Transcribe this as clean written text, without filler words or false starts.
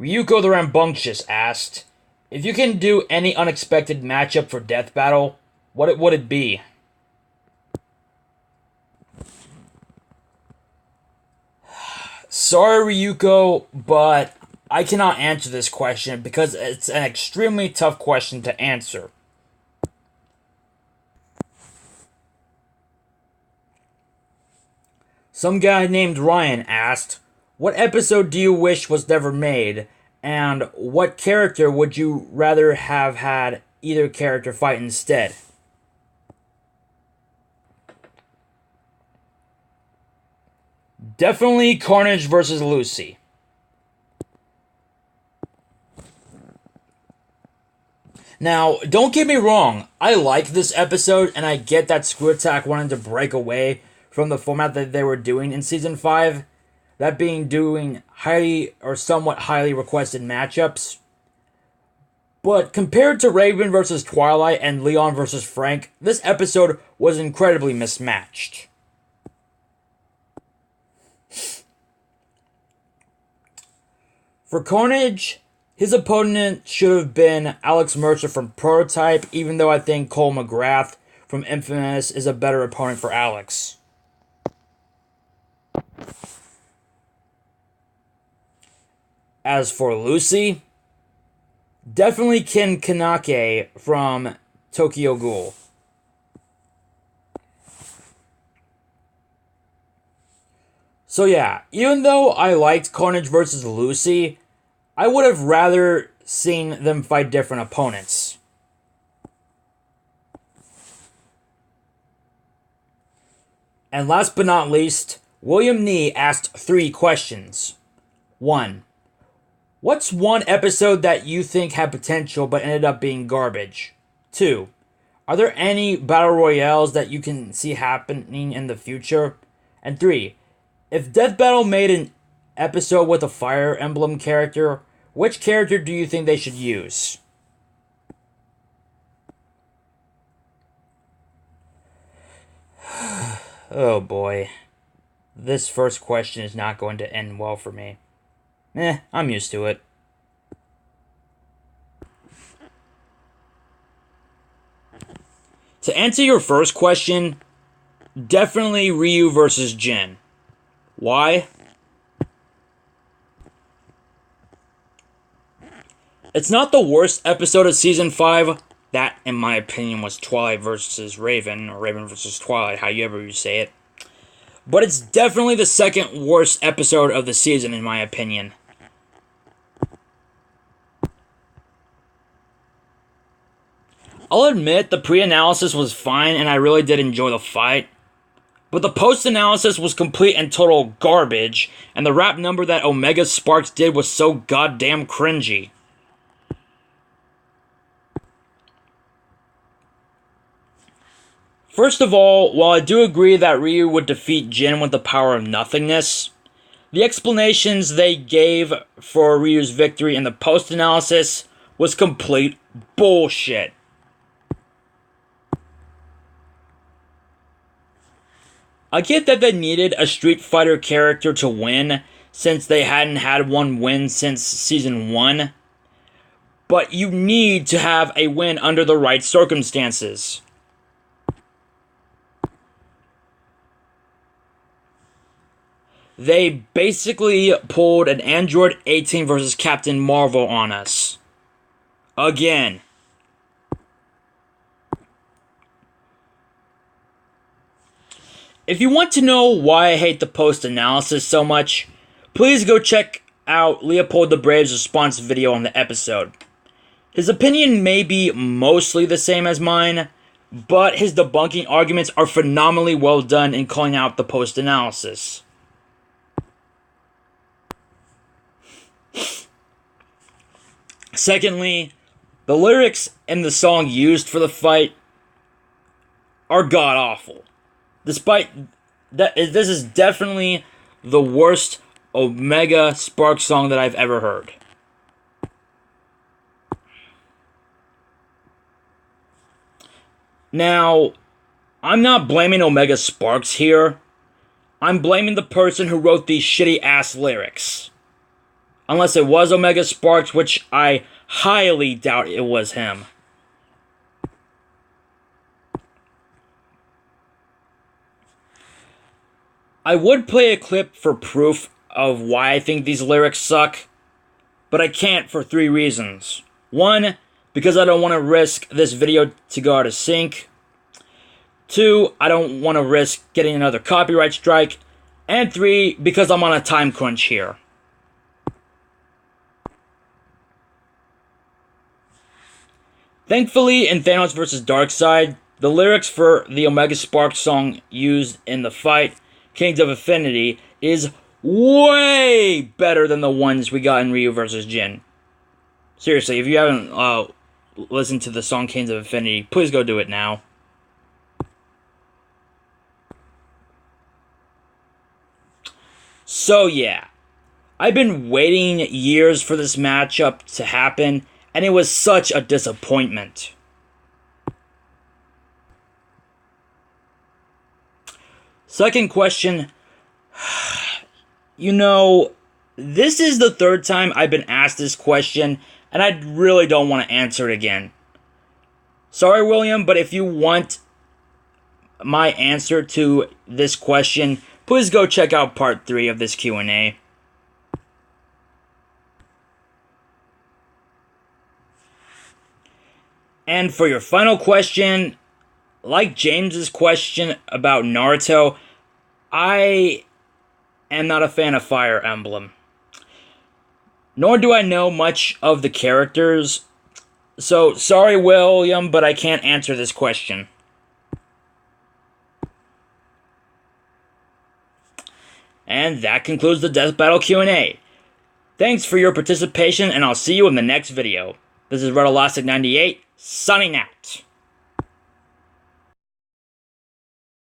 Ryuko the Rambunctious asked, if you can do any unexpected matchup for Death Battle, what would it be? Sorry, Ryuko, but I cannot answer this question because it's an extremely tough question to answer. Some guy named Ryan asked, what episode do you wish was never made, and what character would you rather have had either character fight instead? Definitely Carnage versus Lucy. Now, don't get me wrong, I like this episode, and I get that Screw Attack wanted to break away from the format that they were doing in Season 5, that being doing highly or somewhat highly requested matchups. But compared to Raven versus Twilight and Leon versus Frank, this episode was incredibly mismatched. For Carnage, his opponent should have been Alex Mercer from Prototype, even though I think Cole McGrath from Infamous is a better opponent for Alex. As for Lucy, definitely Ken Kanake from Tokyo Ghoul. So yeah, even though I liked Carnage versus Lucy, I would have rather seen them fight different opponents. And last but not least, William Nee asked 3 questions. 1. What's one episode that you think had potential but ended up being garbage? 2. Are there any battle royales that you can see happening in the future? And 3. If Death Battle made an episode with a Fire Emblem character, which character do you think they should use? Oh boy. This first question is not going to end well for me. I'm used to it. To answer your first question, definitely Ryu versus Jin. Why? It's not the worst episode of Season 5. That, in my opinion, was Twilight versus Raven, or Raven versus Twilight, however you say it. But it's definitely the second worst episode of the season, in my opinion. I'll admit the pre-analysis was fine and I really did enjoy the fight. But the post-analysis was complete and total garbage, and the rap number that Omega Sparks did was so goddamn cringy. First of all, while I do agree that Ryu would defeat Jin with the power of nothingness, the explanations they gave for Ryu's victory in the post-analysis was complete bullshit. I get that they needed a Street Fighter character to win, since they hadn't had one win since Season 1, but you need to have a win under the right circumstances. They basically pulled an Android 18 versus Captain Marvel on us. Again. If you want to know why I hate the post-analysis so much, please go check out Leopold the Brave's response video on the episode. His opinion may be mostly the same as mine, but his debunking arguments are phenomenally well done in calling out the post-analysis. Secondly, the lyrics in the song used for the fight are god-awful. Despite that, this is definitely the worst Omega Sparks song that I've ever heard. Now, I'm not blaming Omega Sparks here. I'm blaming the person who wrote these shitty-ass lyrics. unless it was Omega Sparks, which I highly doubt it was him. I would play a clip for proof of why I think these lyrics suck, but I can't for 3 reasons. 1, because I don't want to risk this video to go out of sync. 2, I don't want to risk getting another copyright strike. And 3, because I'm on a time crunch here. Thankfully, in Thanos vs. Darkseid, the lyrics for the Omega Sparks song used in the fight, Kings of Infinity, is way better than the ones we got in Ryu vs. Jin. Seriously, if you haven't listened to the song Kings of Infinity, please go do it now. So yeah, I've been waiting years for this matchup to happen, and it was such a disappointment. Second question. You know, this is the 3rd time I've been asked this question, and I really don't want to answer it again. Sorry, William, but if you want my answer to this question, please go check out part 3 of this Q&A. And for your final question, like James's question about Naruto, I am not a fan of Fire Emblem. Nor do I know much of the characters. So, sorry, William, but I can't answer this question. And that concludes the Death Battle Q&A. Thanks for your participation, and I'll see you in the next video. This is Red Elastic 98, signing out.